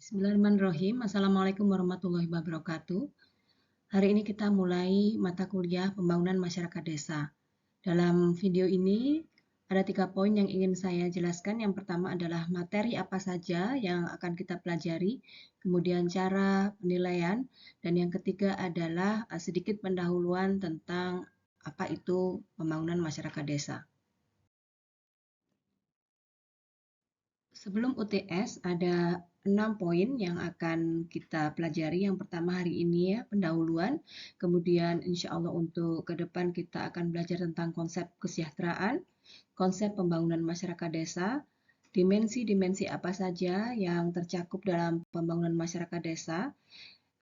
Bismillahirrahmanirrahim. Assalamualaikum warahmatullahi wabarakatuh. Hari ini kita mulai mata kuliah pembangunan masyarakat desa. Dalam video ini ada 3 poin yang ingin saya jelaskan. Yang pertama adalah materi apa saja yang akan kita pelajari, kemudian cara penilaian, dan yang ketiga adalah sedikit pendahuluan tentang apa itu pembangunan masyarakat desa. Sebelum UTS ada 6 poin yang akan kita pelajari. Yang pertama hari ini ya, pendahuluan. Kemudian insya Allah untuk ke depan kita akan belajar tentang konsep kesejahteraan, konsep pembangunan masyarakat desa, dimensi-dimensi apa saja yang tercakup dalam pembangunan masyarakat desa.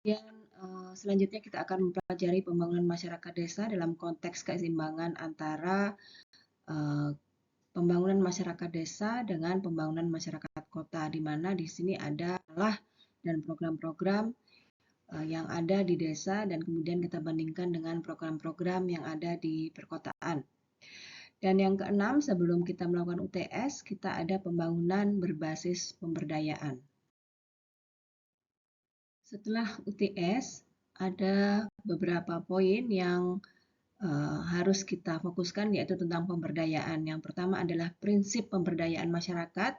Dan selanjutnya kita akan mempelajari pembangunan masyarakat desa dalam konteks keseimbangan antara pembangunan masyarakat desa dengan pembangunan masyarakat kota, di mana di sini adalah dan program-program yang ada di desa dan kemudian kita bandingkan dengan program-program yang ada di perkotaan. Dan yang keenam, sebelum kita melakukan UTS, kita ada pembangunan berbasis pemberdayaan. Setelah UTS, ada beberapa poin yang harus kita fokuskan, yaitu tentang pemberdayaan. Yang pertama adalah prinsip pemberdayaan masyarakat,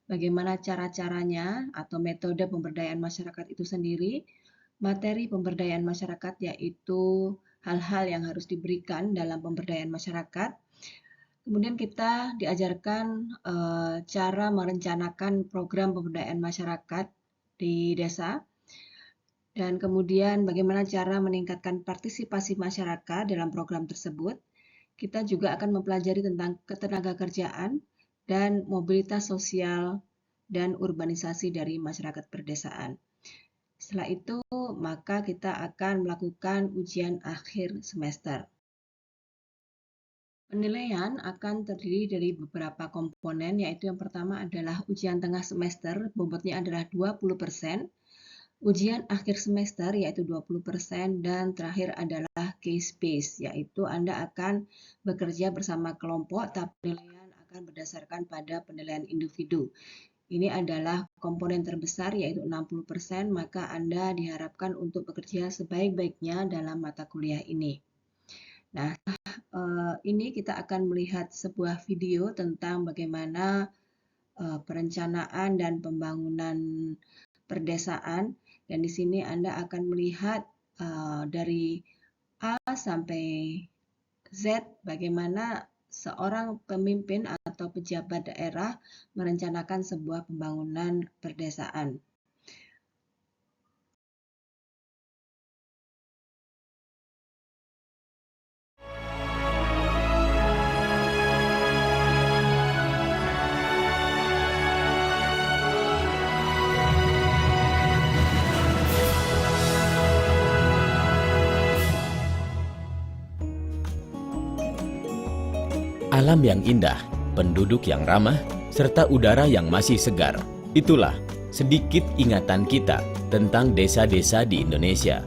bagaimana cara-caranya atau metode pemberdayaan masyarakat itu sendiri, materi pemberdayaan masyarakat yaitu hal-hal yang harus diberikan dalam pemberdayaan masyarakat. Kemudian kita diajarkan cara merencanakan program pemberdayaan masyarakat di desa. Dan kemudian bagaimana cara meningkatkan partisipasi masyarakat dalam program tersebut. Kita juga akan mempelajari tentang ketenagakerjaan dan mobilitas sosial dan urbanisasi dari masyarakat perdesaan. Setelah itu, maka kita akan melakukan ujian akhir semester. Penilaian akan terdiri dari beberapa komponen, yaitu yang pertama adalah ujian tengah semester, bobotnya adalah 20%. Ujian akhir semester yaitu 20% dan terakhir adalah case base, yaitu Anda akan bekerja bersama kelompok tapi penilaian akan berdasarkan pada penilaian individu. Ini adalah komponen terbesar yaitu 60%, maka Anda diharapkan untuk bekerja sebaik-baiknya dalam mata kuliah ini. Nah, ini kita akan melihat sebuah video tentang bagaimana perencanaan dan pembangunan perdesaan. Dan di sini Anda akan melihat dari A sampai Z bagaimana seorang pemimpin atau pejabat daerah merencanakan sebuah pembangunan perdesaan. Alam yang indah, penduduk yang ramah, serta udara yang masih segar. Itulah sedikit ingatan kita tentang desa-desa di Indonesia.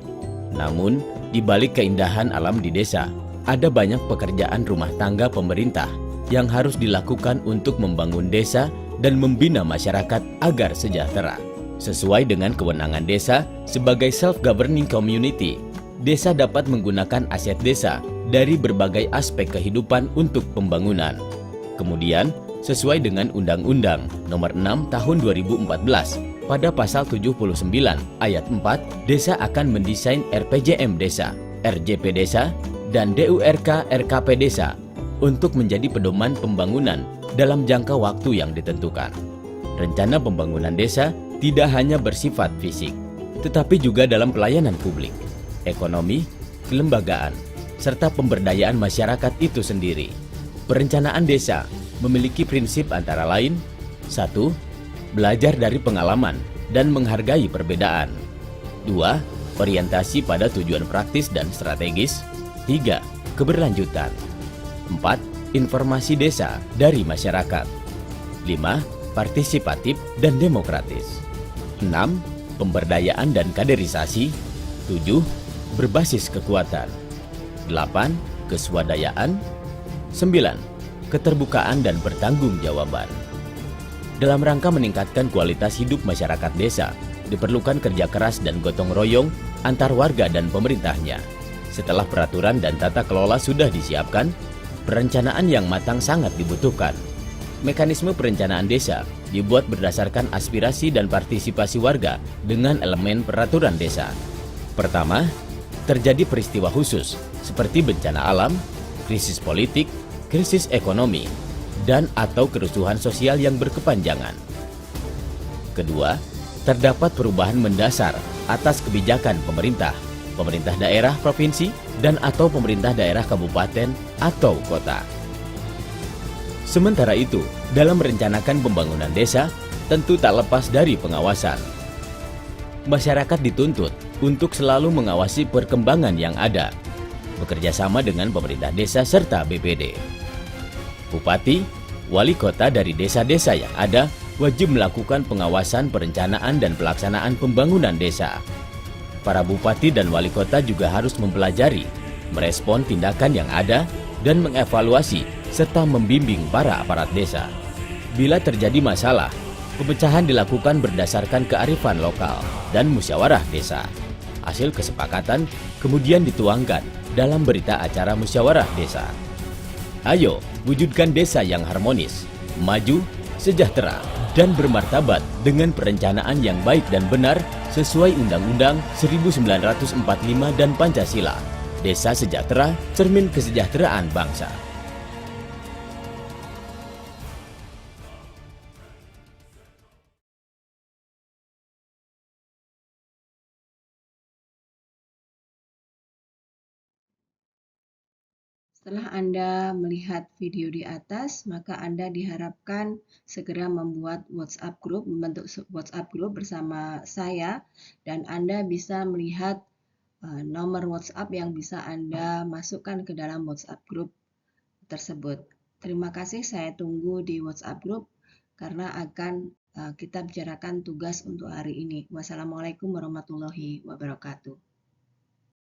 Namun, di balik keindahan alam di desa, ada banyak pekerjaan rumah tangga pemerintah yang harus dilakukan untuk membangun desa dan membina masyarakat agar sejahtera. Sesuai dengan kewenangan desa sebagai self-governing community, desa dapat menggunakan aset desa dari berbagai aspek kehidupan untuk pembangunan. Kemudian, sesuai dengan Undang-Undang Nomor 6 Tahun 2014, pada pasal 79 ayat 4, desa akan mendesain RPJM Desa, RJP Desa, dan DURK RKP Desa untuk menjadi pedoman pembangunan dalam jangka waktu yang ditentukan. Rencana pembangunan desa tidak hanya bersifat fisik, tetapi juga dalam pelayanan publik, ekonomi, kelembagaan, serta pemberdayaan masyarakat itu sendiri. Perencanaan desa memiliki prinsip antara lain: 1. Belajar dari pengalaman dan menghargai perbedaan. 2. Orientasi pada tujuan praktis dan strategis. 3. Keberlanjutan. 4. Informasi desa dari masyarakat. 5. Partisipatif dan demokratis. 6. Pemberdayaan dan kaderisasi. 7. Berbasis kekuatan. 8. Keswadayaan. 9. Keterbukaan dan pertanggungjawaban. Dalam rangka meningkatkan kualitas hidup masyarakat desa, diperlukan kerja keras dan gotong royong antar warga dan pemerintahnya. Setelah peraturan dan tata kelola sudah disiapkan, perencanaan yang matang sangat dibutuhkan. Mekanisme perencanaan desa dibuat berdasarkan aspirasi dan partisipasi warga dengan elemen peraturan desa. Pertama, terjadi peristiwa khusus seperti bencana alam, krisis politik, krisis ekonomi, dan atau kerusuhan sosial yang berkepanjangan. Kedua, terdapat perubahan mendasar atas kebijakan pemerintah daerah provinsi, dan atau pemerintah daerah kabupaten atau kota. Sementara itu, dalam merencanakan pembangunan desa, tentu tak lepas dari pengawasan. Masyarakat dituntut untuk selalu mengawasi perkembangan yang ada, bekerja sama dengan pemerintah desa serta BPD. Bupati, wali kota dari desa-desa yang ada wajib melakukan pengawasan perencanaan dan pelaksanaan pembangunan desa. Para bupati dan wali kota juga harus mempelajari, merespon tindakan yang ada, dan mengevaluasi serta membimbing para aparat desa. Bila terjadi masalah, pemecahan dilakukan berdasarkan kearifan lokal dan musyawarah desa. Hasil kesepakatan kemudian dituangkan dalam berita acara musyawarah desa. Ayo, wujudkan desa yang harmonis, maju, sejahtera, dan bermartabat dengan perencanaan yang baik dan benar sesuai Undang-Undang 1945 dan Pancasila. Desa sejahtera, cermin kesejahteraan bangsa. Setelah Anda melihat video di atas, maka Anda diharapkan segera membuat membentuk WhatsApp group bersama saya, dan Anda bisa melihat nomor WhatsApp yang bisa Anda masukkan ke dalam WhatsApp group tersebut. Terima kasih, saya tunggu di WhatsApp group karena akan kita bicarakan tugas untuk hari ini. Wassalamualaikum warahmatullahi wabarakatuh.